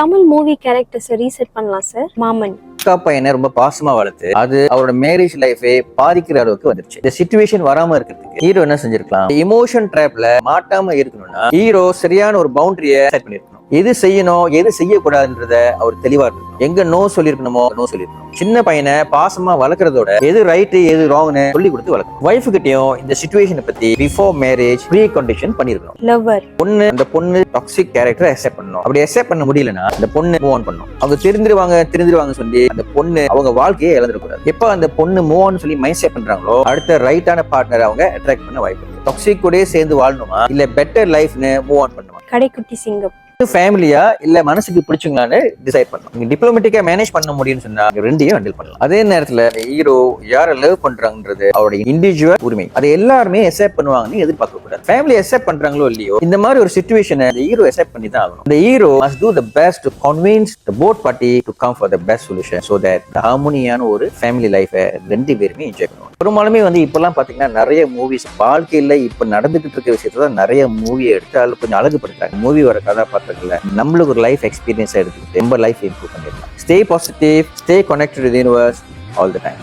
Tamil movie characters reset பண்ணலாம் sir. மாமன் அக்கா பையனை ரொம்ப பாசமா வளர்த்து அது அவரோட மேரேஜ் லைஃபே பாதிக்கிற அளவுக்கு வந்துருச்சு. இந்த சிச்சுவேஷன் வராம இருக்கிறதுக்கு ஹீரோ என்ன செஞ்சிருக்கலாம், எமோஷன் ட்ராப்ல மாட்டாம இருக்கணும்னா ஹீரோ சரியான ஒரு பவுண்டரிய செட் பண்ணிருக்கணும். எது செய்யணும் எது செய்யக்கூடாதுன்றத அவர் தெளிவா இருக்கணும். எங்க நோ சொல்லிருக்கணுமோ நோ சொல்லிருக்கணும். சின்ன பையனை பாசமா வளர்க்கறதோட எது ரைட் எது ராங்னு சொல்லி கொடுத்து வளர்க்கணும். வைஃப் கிட்டயும் இந்த சிச்சுவேஷனை பத்தி பிஃபோர் மேரேஜ் ப்ரீ கண்டிஷன் பண்ணிருக்கணும். லவர் அந்த பொண்ணு டாக்ஸிக் கேரக்டரை அக்செப்ட் பண்ணணும். அப்படி அக்செப்ட் பண்ண முடியலன்னா அந்த பொண்ணு மூவ் ஆன் பண்ணணும். அவங்க திருந்திருவாங்க சொல்லி அந்த பொண்ணு அவங்க வாழ்க்கையை இழந்துடக்கூடாது. எப்ப அந்த பொண்ணு மூவ் ஆன் சொல்லி மைண்ட் செட் பண்றாங்களோ அடுத்த ரைட்டான பார்ட்னர் அவங்க அட்ராக்ட் பண்ண வாய்ப்பு இருக்கு. டாக்ஸிக் கூட சேர்ந்து வாழணுமா இல்ல பெட்டர் லைஃப்னு மூவ் ஆன் பண்ணுமா, கடைக்குட்டி சிங்கம் ஃபேமிலியா இல்ல மனசுக்கு பிடிச்சுங்களான்னு டிசைட் பண்ணலாம். நீங்க டிப்ளமேட்டிக்கா மேனேஜ் பண்ண முடியும்னு சொன்னா ரெண்டையும் ஹேண்டில் பண்ணலாம். அதே நேரத்துல ஹீரோ யாரை லவ் பண்றாங்கன்றது அவருடைய இண்டிவிஜுவல் உரிமை. அதை எல்லாருமே அக்செப்ட் பண்ணுவாங்கன்னு எதிர்பார்க்க கூடாது. ஃபேமிலி அக்செப்ட் பண்றாங்களோ இல்லையோ இந்த மாதிரி ஒரு சிச்சுவேஷனை ஹீரோ அக்செப்ட் பண்ணி தான் ஆகணும். இந்த hero must do the best to convince the both party to come for the best solution so that the ஹார்மோனியான ஒரு ஃபேமிலி லைஃபை ரெண்டு பேருமே என்ஜாய் பண்ணுவாங்க. பெரும்பாலுமே இப்பெல்லாம் பாத்தீங்கன்னா நிறைய மூவிஸ் வாழ்க்கையில இப்ப நடந்துகிட்டு இருக்க விஷயத்த தான் நிறைய மூவியை எடுத்து அதில் கொஞ்சம் அழகுபடுத்துறாங்க. மூவி வர கதாபாத்திரங்களை நம்மளுக்கு ஒரு லைஃப் எக்ஸ்பீரியன்ஸ் எடுத்துக்கிட்டு ரொம்ப லைஃப் இம்ப்ரூவ் பண்ணிடலாம். Stay positive, stay connected with the universe all the time.